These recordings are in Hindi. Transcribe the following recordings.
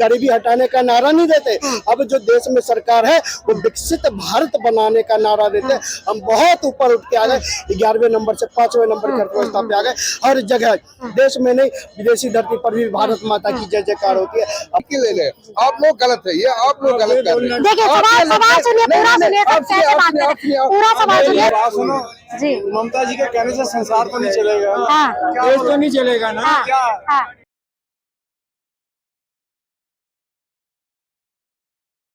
गरीबी हटाने का नारा नहीं देते। अब जो देश में सरकार है वो विकसित भारत बनाने का नारा देते। हम बहुत ऊपर उठ के आ गए, 11वें नंबर से 5वें नंबर की अर्थव्यवस्था पे आ गए। हर जगह देश में नहीं, विदेशी धरती पर भी भारत माता की जय जयकार होती है। अब की ले ले, आप लोग गलत है, ये आप लोग गलत कर रहे हैं। देखिए सवाल सुनिए, पूरा सुनिए, सब कैसे बात करें, पूरा सवाल सुनिए। सुनो जी, ममता जी के कहने से संसार तो नहीं चलेगा, हाँ, देश तो नहीं चलेगा ना। हाँ, क्या हाँ।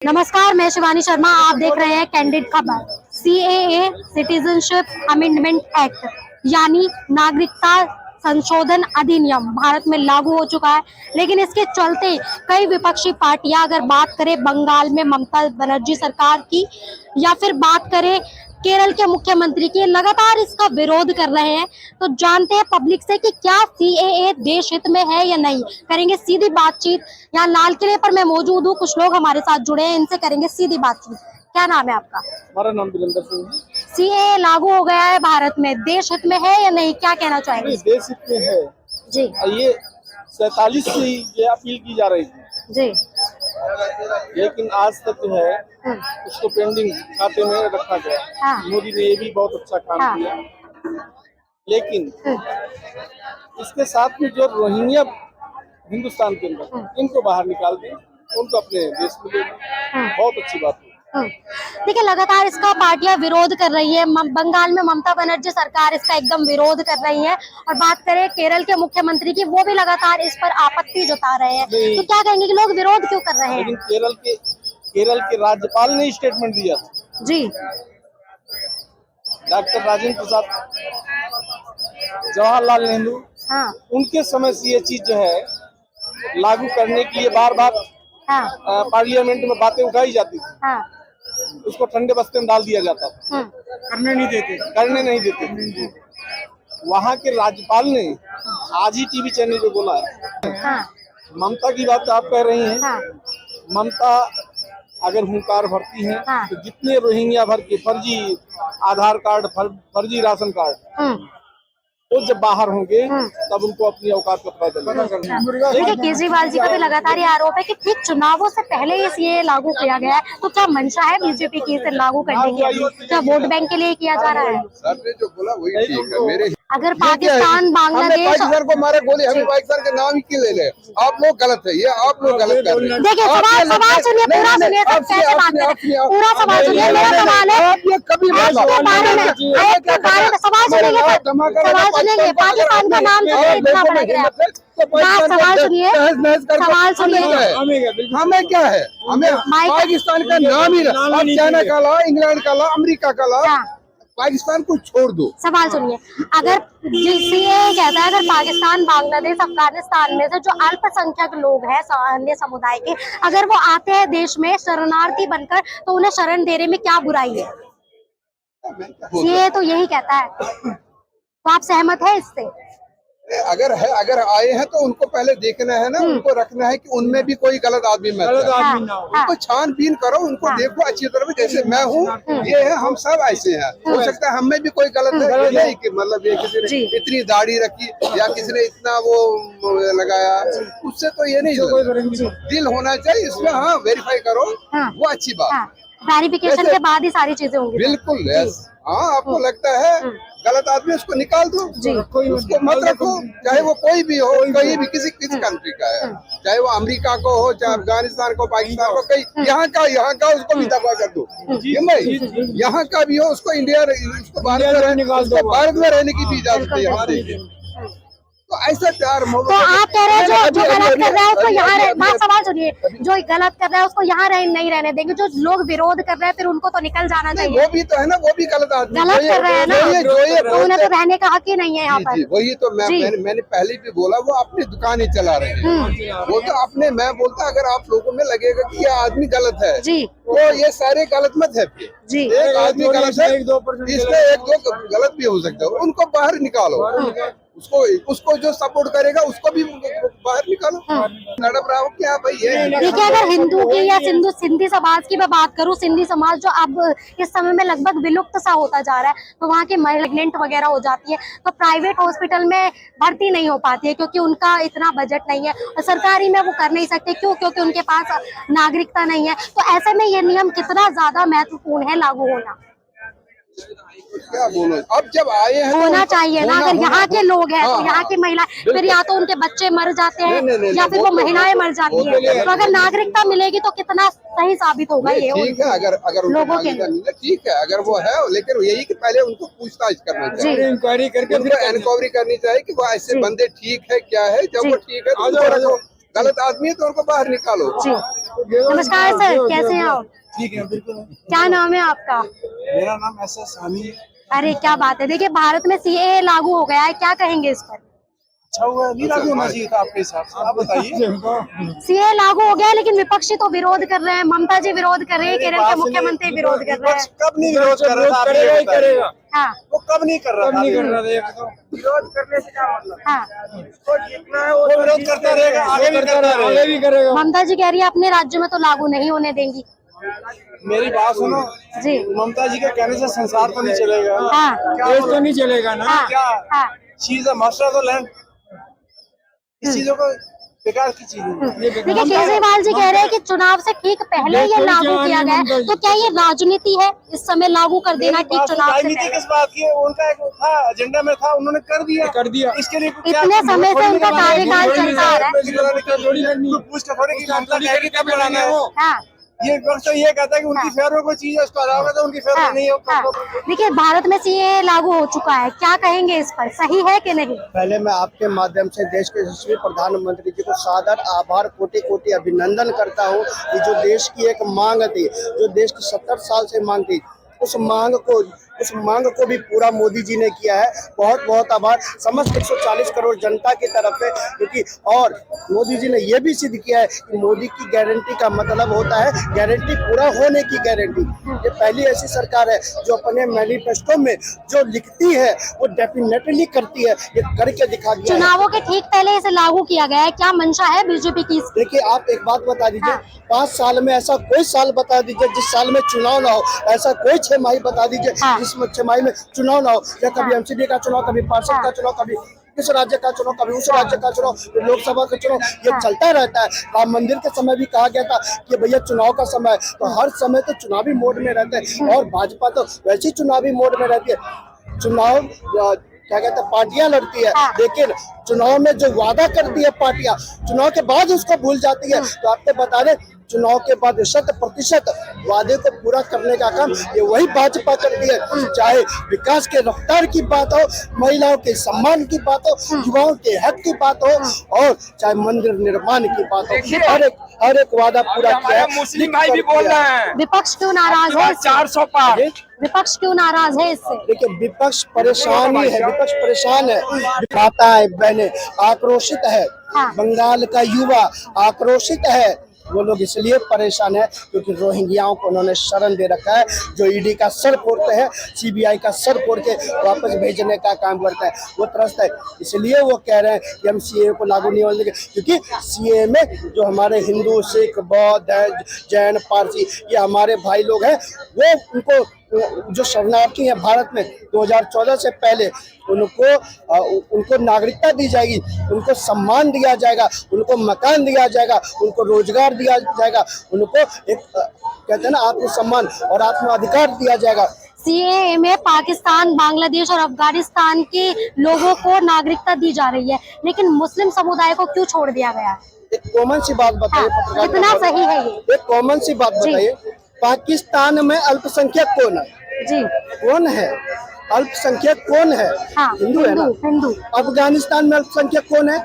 नमस्कार, मैं शिवानी शर्मा, आप देख रहे हैं कैंडिड खबर। CAA सिटीजनशिप अमेंडमेंट एक्ट यानी नागरिकता संशोधन अधिनियम भारत में लागू हो चुका है, लेकिन इसके चलते कई विपक्षी पार्टियां, अगर बात करें बंगाल में ममता बनर्जी सरकार की या फिर बात करें केरल के मुख्यमंत्री की, लगातार इसका विरोध कर रहे हैं। तो जानते हैं पब्लिक से कि क्या CAA देश हित में है या नहीं। करेंगे सीधी बातचीत। यहाँ लाल किले पर मैं मौजूद हूँ, कुछ लोग हमारे साथ जुड़े हैं, इनसे करेंगे सीधी बातचीत। क्या नाम है आपका? हमारा नाम वीरेंद्र सिंह है। CAA लागू हो गया है भारत में, देश हित में है या नहीं, क्या कहना चाहेंगे? देश हित में है जी ये 47 से ये अपील की जा रही थी, जी, लेकिन आज तक जो है उसको पेंडिंग खाते में रखा गया। हाँ। मोदी ने ये भी बहुत अच्छा काम हाँ। किया, लेकिन इसके साथ में जो रोहिंग्या हिंदुस्तान के अंदर इनको बाहर निकाल दिए, उनको अपने देश में ले गए। बहुत अच्छी बात हुई। देखिए लगातार इसका पार्टियां विरोध कर रही है। बंगाल में ममता बनर्जी सरकार इसका एकदम विरोध कर रही है, और बात करें केरल के मुख्यमंत्री की, वो भी लगातार इस पर आपत्ति जता रहे हैं। तो क्या कहेंगे कि लोग विरोध क्यों कर रहे हैं? लेकिन केरल के राज्यपाल ने स्टेटमेंट दिया था, जी, डॉक्टर राजेंद्र प्रसाद, जवाहरलाल नेहरू, हाँ, उनके समय से ये चीज जो है लागू करने के लिए बार बार हाँ, पार्लियामेंट में बातें उठाई जाती थी, हाँ, उसको ठंडे बस्ते में डाल दिया जाता था, करने नहीं देते। वहाँ के राज्यपाल ने आज ही टीवी चैनल पे बोला है। हाँ, ममता की बात आप कह रही हैं, हाँ, ममता अगर हुंकार भरती है हाँ। तो जितने रोहिंग्या भर के फर्जी आधार कार्ड, फर्जी राशन कार्ड, वो जब बाहर होंगे तब उनको अपनी औकात का पता चलेगा। देखिए केजरीवाल जी का भी लगातार ये आरोप है कि ठीक चुनावों से पहले ही ये लागू किया गया है। तो क्या मंशा है बीजेपी की इसे लागू करने की? क्या वोट बैंक के लिए किया जा रहा है? सर ने जो बोला वही ठीक है। मेरे अगर पाकिस्तान, बांग्लादेश, पाकिस्तान को मारे गोली, हमें पाकिस्तान के नाम ही क्यों ले ले? आप लोग गलत है, ये आप लोग गलत कर रहे हैं। देखिए सवाल सुनिए, पूरा सुनिए, सब कैसे बात करें, पूरा सवाल सुनिए। मेरा सवाल है ये कभी आपके बारे में, आपके बारे में सवाल सुनेंगे, सवाल सुनेंगे। पाकिस्तान का नाम से इतना भड़क रहे हैं। सवाल सुनिए, सवाल सुनिए। हमें क्या है, हमें पाकिस्तान का नाम ही ना, चाइना का ला, इंग्लैंड का ला, अमेरिका का ला, पाकिस्तान को छोड़ दो। सवाल सुनिए, अगर CAA कहता है अगर पाकिस्तान, बांग्लादेश, अफगानिस्तान में से जो अल्पसंख्यक लोग हैं अन्य समुदाय के, अगर वो आते हैं देश में शरणार्थी बनकर, तो उन्हें शरण देने में क्या बुराई है? CAA तो यही कहता है। तो आप सहमत है इससे? अगर आए हैं तो उनको पहले देखना है ना, उनको रखना है कि उनमें भी कोई गलत आदमी मत है। उनको छानबीन करो, उनको देखो अच्छी तरह। जैसे मैं हूँ, ये है, हम सब ऐसे हैं। हो सकता है हम में भी कोई गलत है, ये नहीं कि मतलब ये किसी ने इतनी दाढ़ी रखी या किसी ने इतना वो लगाया, उससे तो ये नहीं। दिल होना चाहिए इसमें। हाँ, वेरीफाई करो, वो अच्छी बात। वेरिफिकेशन के बाद ही सारी चीजें होंगी। बिल्कुल, यस। हाँ, आपको लगता है गलत आदमी, उसको निकाल दो, उसको मत रखो। चाहे वो कोई भी हो, कहीं भी, किसी कंट्री का है, चाहे वो अमेरिका को हो, चाहे अफगानिस्तान को, पाकिस्तान को, कहीं यहाँ का उसको भी दफा कर दो। यहाँ का भी हो, उसको इंडिया, उसको भारत में रहने की भी इजाजत है यहाँ देखिए। तो ऐसा प्यार मोहब्बत। तो आप कह रहे हैं जो गलत कर रहा है उसको यहाँ बात, सवाल सुनिए, जो गलत कर रहा है उसको यहाँ नहीं रहने देंगे, जो लोग विरोध कर रहे हैं फिर उनको तो निकल जाना चाहिए। वो भी तो है ना, वो भी गलत आदमी गलत कर रहे हैं ना, तो उन्हें तो रहने का हक ही नहीं है यहाँ पर। वही तो मैंने पहले भी बोला, वो अपनी दुकान ही चला रहे हैं। वो तो अपने, मैं बोलता अगर आप लोगों में लगेगा कि ये आदमी गलत है तो ये सारे गलत मत है। एक आदमी गलत है, इसमें 1-2 गलत भी हो सकता है, उनको बाहर निकालो। उसको जो सपोर्ट करेगा उसको भी बाहर निकालो। तड़प रहा हो क्या भाई ये? देखिए, अगर हिंदू की या सिंधी समाज की मैं बात करूं, सिंधी समाज जो अब इस समय में लगभग विलुप्त सा होता जा रहा है, तो वहाँ की प्रेग्नेंट वगैरह हो जाती है तो प्राइवेट हॉस्पिटल में भर्ती नहीं हो पाती है, क्योंकि उनका इतना बजट नहीं है, और सरकारी में वो कर नहीं सकते। क्यों? क्योंकि उनके पास नागरिकता नहीं है। तो ऐसे में ये नियम कितना ज्यादा महत्वपूर्ण है लागू होना। क्या बोलो, अब जब आए हैं तो होना चाहिए ना। अगर यहाँ के लोग हैं तो यहाँ की महिला, फिर या तो उनके बच्चे मर जाते हैं या फिर वो महिलाएं मर जाती है। तो अगर नागरिकता मिलेगी तो कितना सही साबित होगा ये ठीक है। अगर लोगों के लिए ठीक है, अगर वो है, लेकिन यही कि पहले उनको पूछताछ करना चाहिए, इंक्वायरी करके उनको इंक्वायरी करनी चाहिए कि वो ऐसे बंदे ठीक है क्या है। जब वो ठीक है तो उनको रखो, गलत आदमी है तो उनको बाहर निकालो। नमस्कार सर, कैसे हैं आप? ठीक है, बिल्कुल। क्या नाम है आपका? मेरा नाम एस.एस. सानी है। अरे क्या बात है। देखिए, भारत में सीएए लागू हो गया है, क्या कहेंगे इस पर? अच्छा हुआ, नहीं लागू होना चाहिए था आपके हिसाब से, आप बताइए। सीएए लागू हो गया है, लेकिन विपक्षी तो विरोध कर रहे हैं। ममता जी विरोध कर रही है, केरल के मुख्यमंत्री विरोध कर रहे हैं। कब नहीं विरोध कर रहा था? करेगा ही करेगा। हाँ वो कब नहीं कर रहा था? विरोध करने से क्या मतलब? हाँ, वो विरोध करता रहेगा, आगे भी करेगा। ममता जी कह रही है अपने राज्य में तो लागू नहीं होने देंगी। मेरी बात सुनो जी। ममता जी के कहने से संसार तो नहीं चलेगा। हाँ। देश तो नहीं चलेगा ना। हाँ। क्या हाँ। चीज है, मास्टर ऑफ द लैंड। इस चीजों को बेकार की चीज है। देखिए, केजरीवाल जी कह रहे हैं कि चुनाव से ठीक पहले ये लागू किया गया है, तो क्या ये राजनीति है इस समय लागू कर देना ठीक चुनाव से राजनीति पहले? किस बात की है? उनका एक था, एजेंडा में था, उन्होंने कर दिया। इसके लिए इतने समय से उनका कार्यकाल चलता आ रहा है। पूछ के थोड़ी की ममता कहेगी तब बनाना है। हाँ। ये वक्त तो ये कहता है कि उनकी फेवर में कोई चीज है, उसको हराओगे तो उनकी फेवर में नहीं हाँ। होगा। देखिए, भारत में सीएए लागू हो चुका है, क्या कहेंगे इस पर? सही है कि नहीं? पहले मैं आपके माध्यम से देश के यशस्वी प्रधानमंत्री जी को सादर आभार, कोटि कोटि अभिनंदन करता हूं कि जो देश की एक मांग थी, जो देश की 70 साल से मांग थी, उस मांग को भी पूरा मोदी जी ने किया है। बहुत बहुत आभार समस्त 140 करोड़ जनता की तरफ से, क्योंकि और मोदी जी ने यह भी सिद्ध किया है कि मोदी की गारंटी का मतलब होता है गारंटी पूरा होने की गारंटी। ये पहली ऐसी सरकार है जो अपने मैनिफेस्टो में जो लिखती है वो डेफिनेटली करती है, ये करके दिखा दिया है। चुनावों के ठीक पहले इसे लागू किया गया है, क्या मंशा है बीजेपी की? देखिए, आप एक बात बता दीजिए, 5 साल में ऐसा कोई साल बता दीजिए जिस साल में चुनाव ना हो। ऐसा कोई 6 माही बता दीजिए जिसमें 6 माही में चुनाव ना हो। या कभी एमसीडी का चुनाव, कभी पार्षद का चुनाव, कभी इस राज्य का चुनाव, कभी उस राज्य का चुनाव, लोकसभा का चुनाव, ये चलता रहता है। राम मंदिर के समय भी कहा गया था कि भैया चुनाव का समय है, तो हर समय तो चुनावी मोड में रहते हैं, और भाजपा तो वैसी चुनावी मोड में रहती है। चुनाव क्या कहते हैं, पार्टियां लड़ती है, लेकिन चुनाव में जो वादा करती है पार्टियां, चुनाव के बाद उसको भूल जाती है। तो आपको बता दें, चुनाव के बाद 100% वादे को पूरा करने का काम ये वही भाजपा करती है। चाहे विकास के रफ्तार की बात हो, महिलाओं के सम्मान की बात हो, युवाओं के हक की बात हो, और चाहे मंदिर निर्माण की बात हो, हर एक वादा पूरा किया है। मुस्लिम भाई भी बोल रहे हैं, विपक्ष क्यों नाराज है? 400 पार। विपक्ष क्यों नाराज है इससे? देखिए, विपक्ष परेशान ही है, विपक्ष परेशान है, माताएं बहनें आक्रोशित है, बंगाल का युवा आक्रोशित है। वो लोग इसलिए परेशान है क्योंकि रोहिंग्याओं को उन्होंने शरण दे रखा है, जो ईडी का सर फोड़ते हैं, सीबीआई का सर फोड़ के वापस भेजने का काम करता है, वो त्रस्त है। इसलिए वो कह रहे हैं कि हम सीएए को लागू नहीं होने देंगे, क्योंकि सीएए में जो हमारे हिंदू, सिख, बौद्ध, जैन, पारसी, ये हमारे भाई लोग हैं, वो उनको जो शरणार्थी हैं भारत में 2014 से पहले, उनको नागरिकता दी जाएगी, उनको सम्मान दिया जाएगा, उनको मकान दिया जाएगा, उनको रोजगार दिया जाएगा, उनको एक कहते हैं ना आत्मसम्मान और आत्माधिकार दिया जाएगा। सीएए में पाकिस्तान, बांग्लादेश और अफगानिस्तान के लोगों को नागरिकता दी जा रही है, लेकिन मुस्लिम समुदाय को क्यों छोड़ दिया गया? एक कॉमन सी बात बताइए, कितना सही है ये? एक कॉमन सी बात बताइए, पाकिस्तान में अल्पसंख्यक कौन है? जी, कौन है अल्पसंख्यक? कौन है? हिंदू है ना। हिंदू। अफगानिस्तान में अल्पसंख्यक कौन है?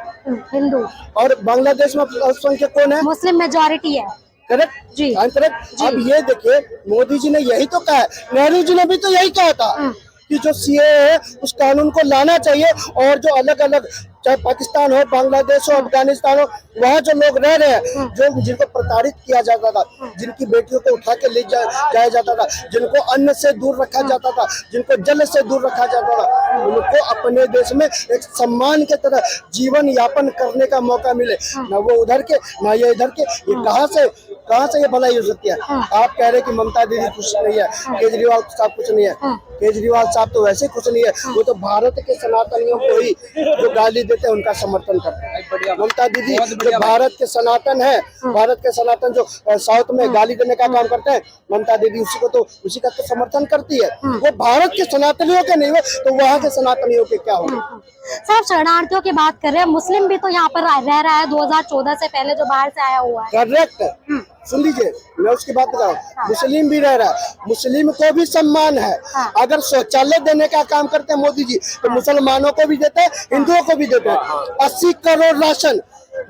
हिंदू। और बांग्लादेश में अल्पसंख्यक कौन है? मुस्लिम मेजॉरिटी है। करेक्ट जी, करेक्ट। अब ये देखिए, मोदी जी ने यही तो कहा है, नेहरू जी ने भी तो यही कहा था कि जो सीएए है उस कानून को लाना चाहिए, और जो अलग अलग चाहे पाकिस्तान हो, बांग्लादेश हो, अफगानिस्तान हो, वहाँ जो लोग रह रहे हैं, जो जिनको प्रताड़ित किया जाता था, जिनकी बेटियों को उठा के ले जाया जाता था, जिनको अन्न से दूर रखा जाता था, जिनको जल से दूर रखा जाता था, उनको अपने देश में एक सम्मान के तरह जीवन यापन करने का मौका मिले। न वो उधर के न ये इधर के, ये कहाँ से ये भलाई हो सकती है? आप कह रहे कि ममता दीदी कुछ नहीं है, केजरीवाल साहब कुछ नहीं है। केजरीवाल साहब तो वैसे कुछ नहीं है, वो तो भारत के सनातनियों को ही जो गाली देते हैं उनका समर्थन करते हैं। ममता दीदी जो भारत के सनातन है, भारत के सनातन जो साउथ में गाली देने का काम करते हैं, ममता दीदी उसी का तो समर्थन करती है। वो भारत के सनातनियों के नहीं हुए तो वहाँ के सनातनियों के क्या होंगे? साहब शरणार्थियों की बात कर रहे हैं, मुस्लिम भी तो यहाँ पर रह रहा है 2014 से पहले, जो बाहर से आया हुआ है। करेक्ट, सुन लीजिए, मैं उसकी बात बता रहा हूँ। मुस्लिम भी रह रहा है, मुस्लिम को भी सम्मान है। अगर शौचालय देने का काम करते हैं मोदी जी, तो मुसलमानों को भी देते हैं, हिंदुओं को भी देते हैं। 80 करोड़ राशन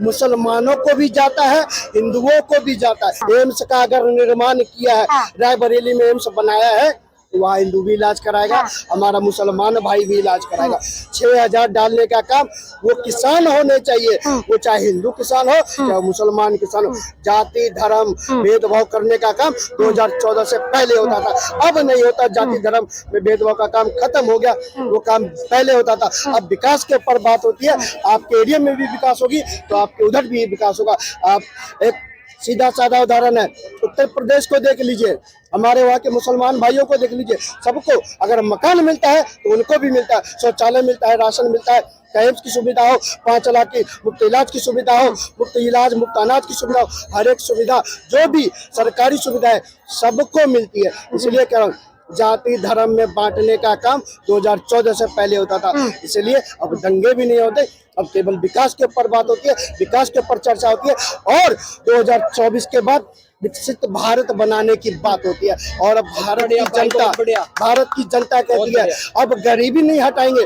मुसलमानों को भी जाता है, हिंदुओं को भी जाता है। एम्स का अगर निर्माण किया है, रायबरेली में एम्स बनाया है, वहाँ हिंदू भी इलाज कराएगा, हमारा मुसलमान भाई भी इलाज कराएगा। 6000 डालने का काम वो किसान होने चाहिए, वो चाहे हिंदू किसान हो चाहे मुसलमान किसान हो। जाति धर्म भेदभाव करने का काम 2014 से पहले होता था, अब नहीं होता। जाति धर्म में भेदभाव का काम खत्म हो गया, वो काम पहले होता था। अब विकास के ऊपर बात होती है, आपके एरिया में भी विकास होगी तो आपके उधर भी विकास होगा। आप एक सीधा साधा उदाहरण है, उत्तर प्रदेश को देख लीजिए, हमारे वहाँ के मुसलमान भाइयों को देख लीजिए, सबको अगर मकान मिलता है तो उनको भी मिलता है, शौचालय मिलता है, राशन मिलता है, कैंप्स की सुविधा हो, 5 लाख की मुफ्त इलाज की सुविधा हो, मुफ्त इलाज मुफ्त अनाज की सुविधा हो, हर एक सुविधा जो भी सरकारी सुविधा है सबको मिलती है। इसलिए कह रहा हूँ, जाति धर्म में बांटने का काम 2014 से पहले होता था, इसलिए अब दंगे भी नहीं होते। अब केवल विकास के ऊपर बात होती है, विकास के ऊपर चर्चा होती है, और 2024 के बाद विकसित भारत बनाने की बात होती है। और अब भारत की जनता कहती है अब गरीबी नहीं हटाएंगे।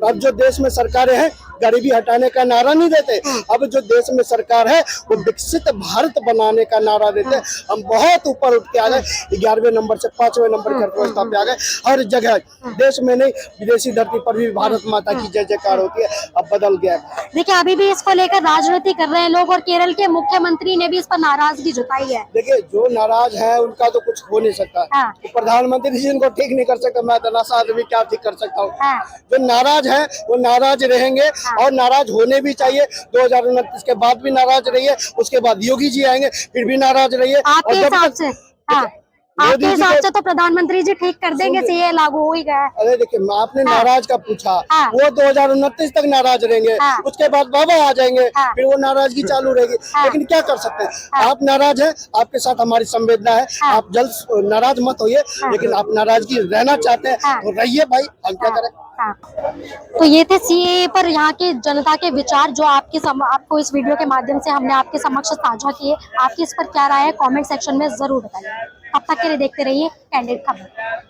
अब जो देश में सरकारें हैं गरीबी हटाने का नारा नहीं देते, अब जो देश में सरकार है वो विकसित भारत बनाने का नारा देते हैं। हम बहुत ऊपर उठ के आ गए, 11वें नंबर से 5वें नंबर की अर्थव्यवस्था पे आ गए। हर जगह देश में नहीं, विदेशी धरती पर भी भारत माता की जय जयकार होती है। अब बदल गया है। देखिए अभी भी इसको लेकर राजनीति कर रहे हैं लोग, और केरल के मुख्यमंत्री ने भी इस पर नाराजगी जताई है। देखिए जो नाराज है उनका तो कुछ हो नहीं सकता, तो प्रधानमंत्री जी इनको ठीक नहीं कर सकता, मैं दनासा आदमी क्या ठीक कर सकता हूँ। जो नाराज है वो नाराज रहेंगे, और नाराज होने भी चाहिए। 2029 के बाद भी नाराज रहिए, उसके बाद योगी जी आएंगे फिर भी नाराज रहिए। आपके हिसाब से आपके हिसाब से तो प्रधानमंत्री जी ठीक कर देंगे, सीए लागू हो ही गया है। अरे देखिए, आपने नाराज का पूछा, वो 2029 तक नाराज रहेंगे, उसके बाद बाबा आ जाएंगे, फिर वो नाराजगी चालू रहेगी। लेकिन क्या कर सकते हैं, आप नाराज हैं, आपके साथ हमारी संवेदना है, आप जल्द नाराज मत होइए, लेकिन आप नाराजगी रहना चाहते हैं तो रहिए भाई, हम क्या करें। तो ये थे सीएए पर यहाँ के जनता के विचार, जो आपको इस वीडियो के माध्यम से हमने आपके समक्ष साझा किए। आपकी इस पर क्या राय है कमेंट सेक्शन में जरूर बताइए। तब तक के लिए देखते रहिए कैंडिड खबर।